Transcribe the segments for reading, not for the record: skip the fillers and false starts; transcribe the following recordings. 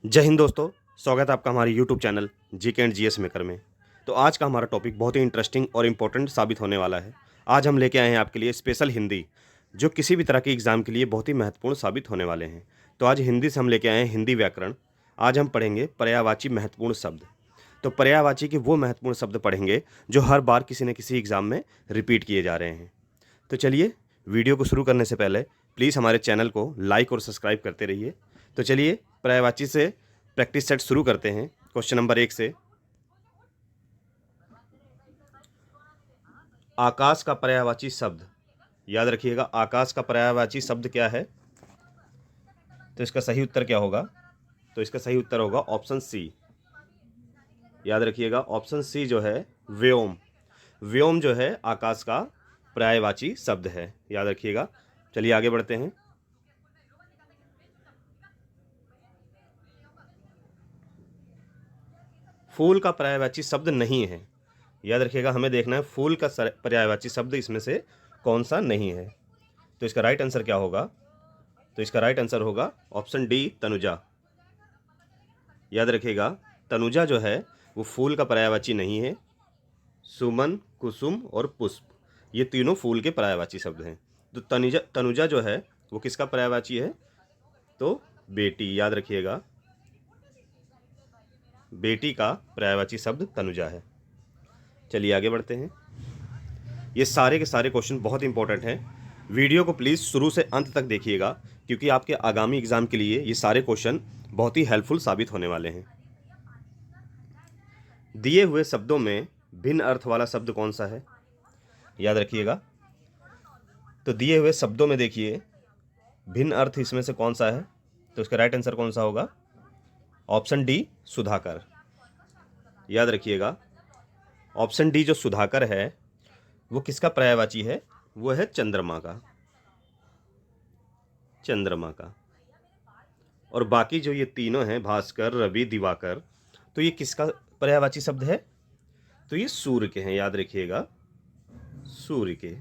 जय हिंद दोस्तों। स्वागत है आपका हमारे YouTube channel GK and GS maker में। तो आज का हमारा टॉपिक बहुत ही इंटरेस्टिंग और इम्पोर्टेंट साबित होने वाला है। आज हम लेके आए हैं आपके लिए स्पेशल हिंदी, जो किसी भी तरह के एग्जाम के लिए बहुत ही महत्वपूर्ण साबित होने वाले हैं। तो आज हिंदी से हम लेके आए हैं हिंदी व्याकरण। आज हम पढ़ेंगे पर्यायवाची महत्वपूर्ण शब्द। तो पर्यायवाची के वो महत्वपूर्ण शब्द पढ़ेंगे जो हर बार किसी न किसी एग्जाम में रिपीट किए जा रहे हैं। तो चलिए, वीडियो को शुरू करने से पहले प्लीज़ हमारे चैनल को लाइक और सब्सक्राइब करते रहिए। तो चलिए, पर्यायवाची से प्रैक्टिस सेट शुरू करते हैं। क्वेश्चन नंबर 1 से, आकाश का पर्यायवाची शब्द। याद रखिएगा, आकाश का पर्यायवाची शब्द क्या है? तो इसका सही उत्तर क्या होगा? तो इसका सही उत्तर होगा ऑप्शन सी। याद रखिएगा, ऑप्शन सी जो है व्योम। व्योम जो है आकाश का पर्यायवाची शब्द है। याद रखिएगा। चलिए आगे बढ़ते हैं। फूल का पर्यायवाची शब्द नहीं है। याद रखिएगा, हमें देखना है फूल का पर्यायवाची शब्द इसमें से कौन सा नहीं है। तो इसका राइट आंसर क्या होगा? तो इसका राइट आंसर होगा ऑप्शन डी, तनुजा। याद रखिएगा, तनुजा जो है वो फूल का पर्यायवाची नहीं है। सुमन, कुसुम और पुष्प, ये तीनों फूल के पर्यायवाची शब्द हैं। तो तनुजा जो है वो किसका पर्यायवाची है? तो बेटी। याद रखिएगा, बेटी का पर्यायवाची शब्द तनुजा है। चलिए आगे बढ़ते हैं। ये सारे के सारे क्वेश्चन बहुत इंपॉर्टेंट हैं। वीडियो को प्लीज़ शुरू से अंत तक देखिएगा, क्योंकि आपके आगामी एग्जाम के लिए ये सारे क्वेश्चन बहुत ही हेल्पफुल साबित होने वाले हैं। दिए हुए शब्दों में भिन्न अर्थ वाला शब्द कौन सा है? याद रखिएगा, तो दिए हुए शब्दों में देखिए भिन्न अर्थ इसमें से कौन सा है? तो इसका राइट आंसर कौन सा होगा? Option D, Sudhakar. याद रखिएगा, ऑप्शन डी जो सुधाकर है वो किसका पर्यायवाची है? वो है चंद्रमा का। चंद्रमा का। और बाकी जो ये तीनों हैं, भास्कर, रवि, दिवाकर, तो ये किसका पर्यायवाची शब्द है? तो ये सूर्य के हैं। याद रखिएगा, सूर्य के।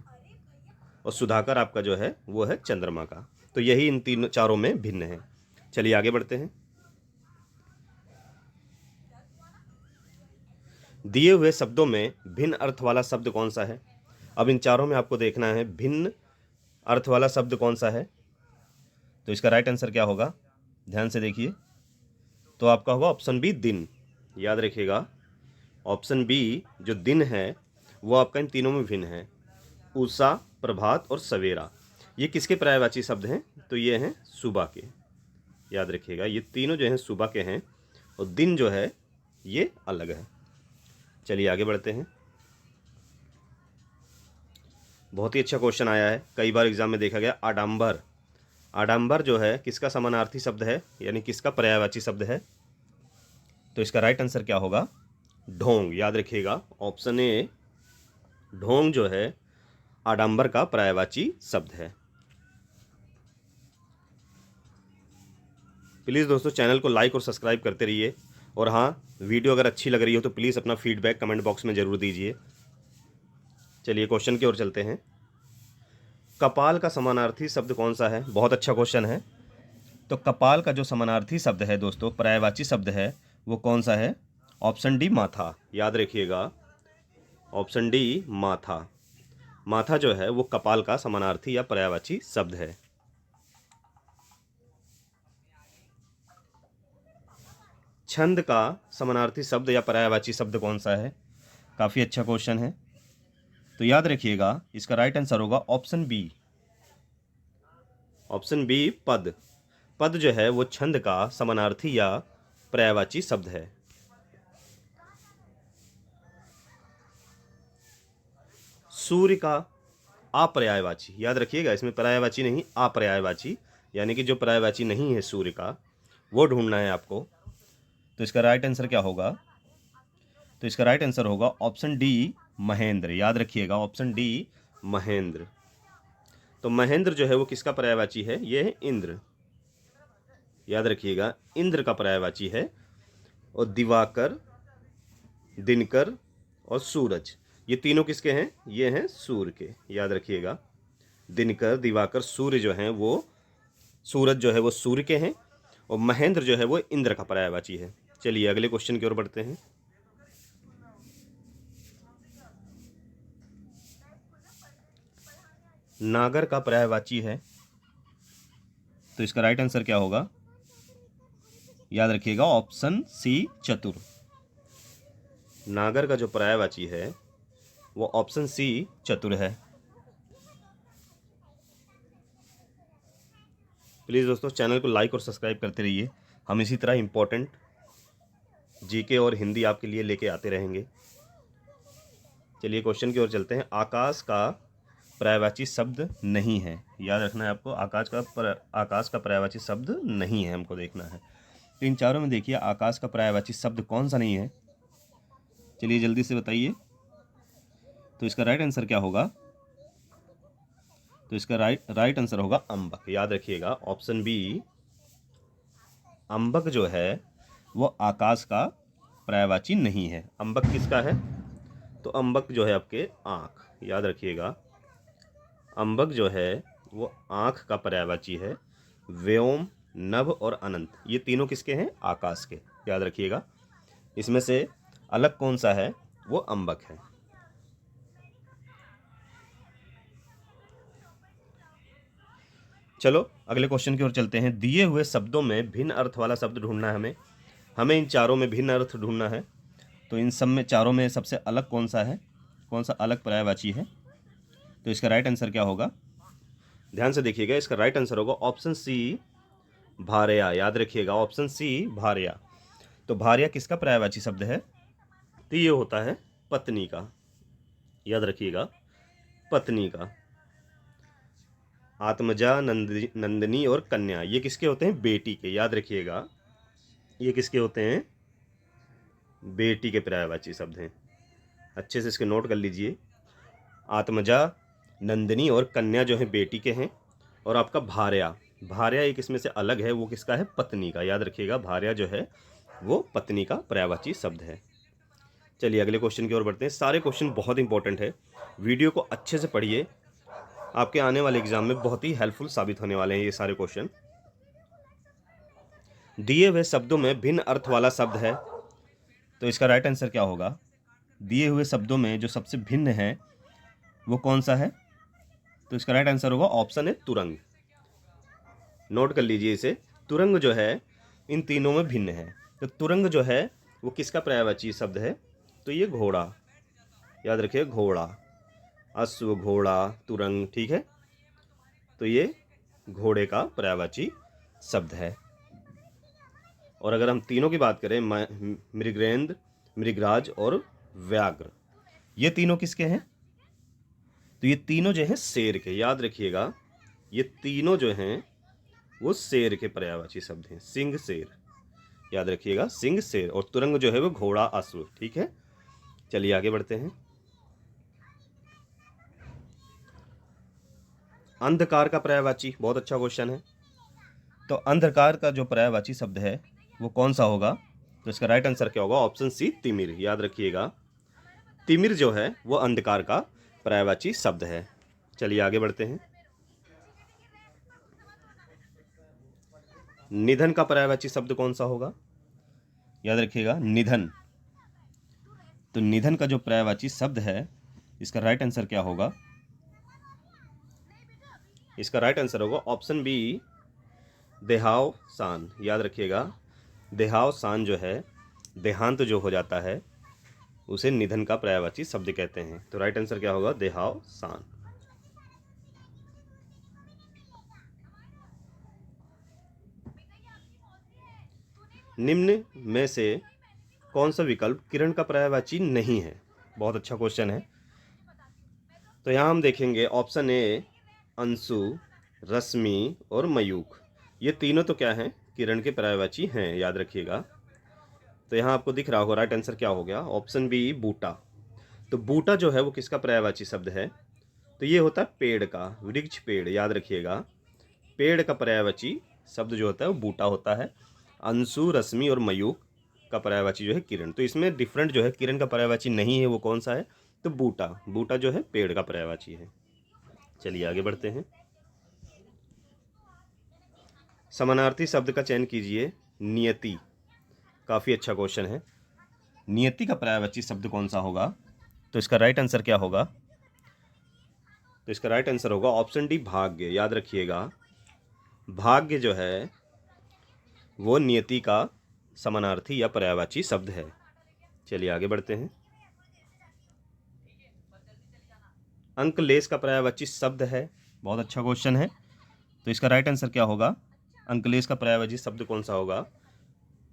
और सुधाकर आपका जो है वो है चंद्रमा का। तो यही इन तीनों चारों में भिन्न है। चलिए आगे बढ़ते हैं। दिए हुए शब्दों में भिन्न अर्थ वाला शब्द कौन सा है? अब इन चारों में आपको देखना है भिन्न अर्थ वाला शब्द कौन सा है। तो इसका राइट आंसर क्या होगा? ध्यान से देखिए। तो आपका होगा ऑप्शन बी, दिन। याद रखिएगा, ऑप्शन बी जो दिन है वो आपका इन तीनों में भिन्न है। उषा, प्रभात और सवेरा, ये किसके पर्यायवाची शब्द हैं? तो ये हैं सुबह के। याद रखिएगा, ये तीनों जो हैं सुबह के हैं, और दिन जो है ये अलग है। चलिए आगे बढ़ते हैं। बहुत ही अच्छा क्वेश्चन आया है, कई बार एग्जाम में देखा गया। आडंबर। आडंबर जो है किसका समानार्थी शब्द है, यानी किसका पर्यायवाची शब्द है? तो इसका राइट आंसर क्या होगा? ढोंग। याद रखिएगा, ऑप्शन ए, ढोंग जो है आडंबर का पर्यायवाची शब्द है। प्लीज़ दोस्तों, चैनल को लाइक और सब्सक्राइब करते रहिए। और हाँ, वीडियो अगर अच्छी लग रही हो तो प्लीज़ अपना फीडबैक कमेंट बॉक्स में ज़रूर दीजिए। चलिए क्वेश्चन की ओर चलते हैं। कपाल का समानार्थी शब्द कौन सा है? बहुत अच्छा क्वेश्चन है। तो कपाल का जो समानार्थी शब्द है दोस्तों, पर्यायवाची शब्द है, वो कौन सा है? ऑप्शन डी, माथा। याद रखिएगा, ऑप्शन डी, माथा। माथा जो है वो कपाल का समानार्थी या पर्यायवाची शब्द है। छंद का समानार्थी शब्द या पर्यायवाची शब्द कौन सा है? काफ़ी अच्छा क्वेश्चन है। तो याद रखिएगा, इसका राइट आंसर होगा ऑप्शन बी। ऑप्शन बी, पद। पद जो है वो छंद का समानार्थी या पर्यायवाची शब्द है। सूर्य का अपर्यायवाची। याद रखिएगा, इसमें पर्यायवाची नहीं, अपर्यायवाची, यानी कि जो पर्यायवाची नहीं है सूर्य का, वो ढूंढना है आपको। तो इसका राइट आंसर क्या होगा? तो इसका राइट आंसर होगा ऑप्शन डी, महेंद्र। याद रखिएगा, ऑप्शन डी, महेंद्र। तो महेंद्र जो है वो किसका पर्यायवाची है? ये है इंद्र। याद रखिएगा, इंद्र का पर्यायवाची है। और दिवाकर, दिनकर और सूरज, ये तीनों किसके हैं? ये हैं सूर्य के। याद रखिएगा, दिनकर, दिवाकर, सूर्य जो हैं वो, सूरज जो है वो सूर्य के हैं, और महेंद्र जो है वो इंद्र का पर्यायवाची है। चलिए अगले क्वेश्चन की ओर बढ़ते हैं। नागर का पर्यायवाची है, तो इसका राइट आंसर क्या होगा? याद रखिएगा ऑप्शन सी चतुर। नागर का जो पर्यायवाची है वो ऑप्शन सी चतुर है। प्लीज़ दोस्तों चैनल को लाइक और सब्सक्राइब करते रहिए, हम इसी तरह इम्पोर्टेंट जीके और हिंदी आपके लिए लेके आते रहेंगे। चलिए क्वेश्चन की ओर चलते हैं। आकाश का पर्यायवाची शब्द नहीं है, याद रखना है आपको, आकाश का पर्यायवाची शब्द नहीं है, हमको देखना है। तो इन चारों में देखिए आकाश का पर्यायवाची शब्द कौन सा नहीं है, चलिए जल्दी से बताइए। तो इसका राइट आंसर क्या होगा? तो इसका राइट आंसर होगा अंबक। याद रखिएगा ऑप्शन बी अंबक जो है वो आकाश का पर्यायवाची नहीं है। अंबक किसका है? तो अंबक जो है आपके आँख, याद रखिएगा अंबक जो है वो आँख का पर्यायवाची है। व्योम, नभ और अनंत ये तीनों किसके हैं? आकाश के, याद रखिएगा। इसमें से अलग कौन सा है? वो अंबक है। चलो अगले क्वेश्चन की ओर चलते हैं। दिए हुए शब्दों में भिन्न अर्थ वाला शब्द ढूंढना है हमें इन चारों में भिन्न अर्थ ढूंढना है। तो इन सब में चारों में सबसे अलग कौन सा है, कौन सा अलग पर्यायवाची है? तो इसका राइट आंसर क्या होगा? ध्यान से देखिएगा, इसका राइट आंसर होगा ऑप्शन सी भार्या। याद रखिएगा ऑप्शन सी भार्या। तो भार्या किसका पर्यायवाची शब्द है? तो ये होता है पत्नी का, याद रखिएगा पत्नी का। आत्मजा, नंदिनी और कन्या ये किसके होते हैं? बेटी के, याद रखिएगा ये किसके होते हैं? बेटी के पर्यायवाची शब्द हैं। अच्छे से इसके नोट कर लीजिए। आत्मजा, नंदिनी और कन्या जो है बेटी के हैं। और आपका भार्या, भार्या एक इसमें से अलग है, वो किसका है? पत्नी का। याद रखिएगा भार्या जो है वो पत्नी का पर्यायवाची शब्द है। चलिए अगले क्वेश्चन की ओर बढ़ते हैं। सारे क्वेश्चन बहुत इंपॉर्टेंट है, वीडियो को अच्छे से पढ़िए, आपके आने वाले एग्जाम में बहुत ही हेल्पफुल साबित होने वाले हैं ये सारे क्वेश्चन। दिए हुए शब्दों में भिन्न अर्थ वाला शब्द है, तो इसका राइट आंसर क्या होगा? दिए हुए शब्दों में जो सबसे भिन्न है वो कौन सा है? तो इसका राइट आंसर होगा ऑप्शन है तुरंग। नोट कर लीजिए इसे, तुरंग जो है इन तीनों में भिन्न है। तो तुरंग जो है वो किसका पर्यायवाची शब्द है? तो ये घोड़ा, याद रखिए घोड़ा, अश्व, घोड़ा, तुरंग, ठीक है। तो ये घोड़े का पर्यायवाची शब्द है। और अगर हम तीनों की बात करें, मृगेंद्र, मृगराज और व्याघ्र, ये तीनों किसके हैं? तो ये तीनों जो हैं शेर के, याद रखिएगा ये तीनों जो हैं वो शेर के पर्यायवाची शब्द हैं। सिंह, शेर, याद रखिएगा सिंह, शेर। और तुरंग जो है वो घोड़ा, अश्व, ठीक है। चलिए आगे बढ़ते हैं। अंधकार का पर्यायवाची, बहुत अच्छा क्वेश्चन है। तो अंधकार का जो पर्यायवाची शब्द है वो कौन सा होगा? तो इसका राइट आंसर क्या होगा? ऑप्शन सी तिमिर। याद रखिएगा तिमिर जो है वो अंधकार का पर्यायवाची शब्द है। चलिए आगे बढ़ते हैं। निधन का पर्यायवाची शब्द कौन सा होगा? याद रखिएगा निधन। तो निधन का जो पर्यायवाची शब्द है इसका राइट आंसर क्या होगा? इसका राइट आंसर होगा ऑप्शन बी देहावसान। याद रखिएगा देहावसान जो है, देहांत जो हो जाता है उसे निधन का पर्यायवाची शब्द कहते हैं। तो राइट आंसर क्या होगा? देहावसान। निम्न में से कौन सा विकल्प किरण का पर्यायवाची नहीं है? बहुत अच्छा क्वेश्चन है। तो यहाँ हम देखेंगे ऑप्शन ए अंशु, रश्मि और मयूख, ये तीनों तो क्या हैं? किरण के पर्यायवाची हैं, याद रखिएगा। तो यहाँ आपको दिख रहा होगा राइट आंसर क्या हो गया? ऑप्शन बी बूटा। तो बूटा जो है वो किसका पर्यायवाची शब्द है? तो ये होता है पेड़ का, वृक्ष, पेड़, याद रखिएगा पेड़ का पर्यायवाची शब्द जो होता है वो बूटा होता है। अंशु, रश्मि और मयूख का पर्यायवाची जो है किरण। तो इसमें डिफरेंट जो है किरण का पर्यायवाची नहीं है वो कौन सा है? तो बूटा, बूटा जो है पेड़ का पर्यायवाची है। चलिए आगे बढ़ते हैं। समानार्थी शब्द का चयन कीजिए। नियति, काफ़ी अच्छा क्वेश्चन है। नियति का पर्यायवाची शब्द कौन सा होगा? तो इसका राइट आंसर क्या होगा? तो इसका राइट आंसर होगा ऑप्शन डी, भाग्य। याद रखिएगा, भाग्य जो है वो नियति का समानार्थी या पर्यायवाची शब्द है। चलिए आगे बढ़ते हैं। अंकलेश का पर्यायवाची शब्द है। बहुत अच्छा क्वेश्चन है। तो इसका राइट आंसर क्या होगा? अंकलेश का पर्यायवाची शब्द कौन सा होगा?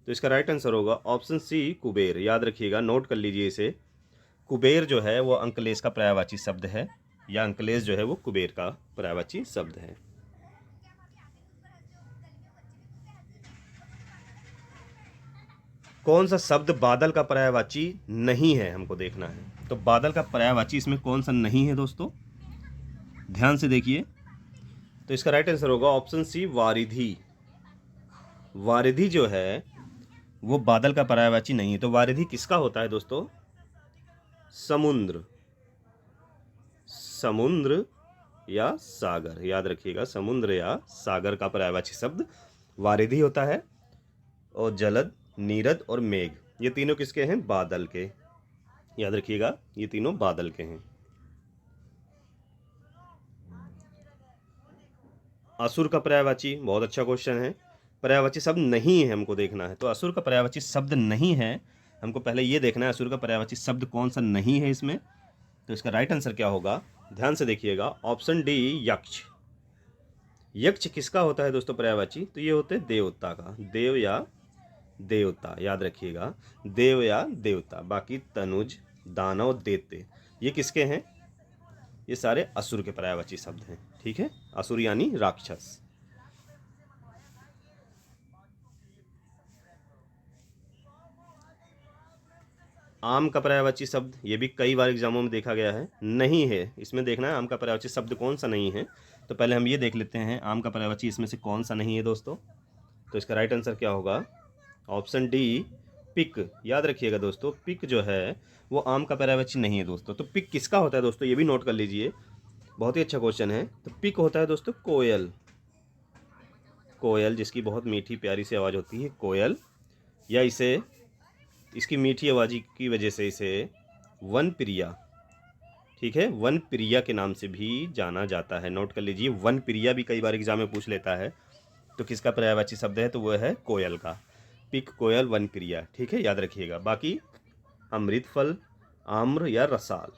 तो इसका राइट आंसर होगा ऑप्शन सी, कुबेर। याद रखिएगा, नोट कर लीजिए इसे। कुबेर जो है वो अंकलेश का पर्यायवाची शब्द है, या अंकलेश जो है वो कुबेर का पर्यायवाची शब्द है। कौन सा शब्द बादल का पर्यायवाची नहीं है, हमको देखना है। तो बादल का पर्यायवाची इसमें कौन सा नहीं है दोस्तों? ध्यान से देखिए। तो इसका राइट आंसर होगा ऑप्शन सी, वारिधि। वारिधि जो है वो बादल का पर्यायवाची नहीं है। तो वारिधि किसका होता है दोस्तों? समुद्र, समुद्र या सागर। याद रखिएगा, समुद्र या सागर का पर्यायवाची शब्द वारिधि होता है। और जलद, नीरद और मेघ, ये तीनों किसके हैं? बादल के। याद रखिएगा, ये तीनों बादल के हैं। असुर का पर्यायवाची, बहुत अच्छा क्वेश्चन है। पर्यायवाची शब्द नहीं है, हमको देखना है। तो असुर का पर्यायवाची शब्द नहीं है, हमको पहले ये देखना है असुर का पर्यायवाची शब्द कौन सा नहीं है इसमें। तो इसका राइट आंसर क्या होगा? ध्यान से देखिएगा, ऑप्शन डी, यक्ष। यक्ष किसका होता है दोस्तों पर्यायवाची? तो ये होते हैं देवता का। देव या देवता, याद रखिएगा, देव या देवता। बाकी तनुज, दानव, दैत्य, ये किसके हैं? ये सारे असुर के पर्यायवाची शब्द हैं। ठीक है, असुर यानी राक्षस। आम का पर्यायवाची शब्द, ये भी कई बार एग्जामों में देखा गया है, नहीं है। इसमें देखना है आम का पर्यायवाची शब्द कौन सा नहीं है। तो पहले हम ये देख लेते हैं आम का पर्यायवाची इसमें से कौन सा नहीं है दोस्तों। तो इसका राइट आंसर क्या होगा? Option D, pick. याद रखिएगा दोस्तों, पिक जो है वो आम का पर्यायवाची नहीं है दोस्तों। तो पिक किसका होता है दोस्तों? ये भी नोट कर लीजिए, बहुत ही अच्छा क्वेश्चन है। तो पिक होता है दोस्तों कोयल। कोयल, जिसकी बहुत मीठी प्यारी सी आवाज़ होती है, कोयल। या इसे, इसकी मीठी आवाज़ की वजह से इसे वन प्रिया, ठीक है, वन प्रिया के नाम से भी जाना जाता है। नोट कर लीजिए, वन प्रिया भी कई बार एग्जाम में पूछ लेता है। तो किसका पर्यायवाची शब्द है? तो वह है कोयल का। पिक, कोयल, वन प्रिया। ठीक है, याद रखिएगा। बाकी अमृत फल, आम्र या रसाल,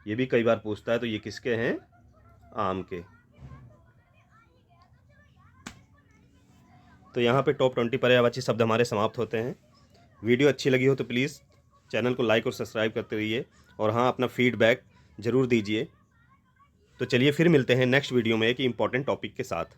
ये भी कई बार पूछता है। तो ये किसके हैं? आम के। तो यहाँ पे टॉप 20 पर्यायवाची शब्द हमारे समाप्त होते हैं। वीडियो अच्छी लगी हो तो प्लीज़ चैनल को लाइक और सब्सक्राइब करते रहिए, और हाँ, अपना फीडबैक ज़रूर दीजिए। तो चलिए फिर मिलते हैं नेक्स्ट वीडियो में एक इम्पॉर्टेंट टॉपिक के साथ।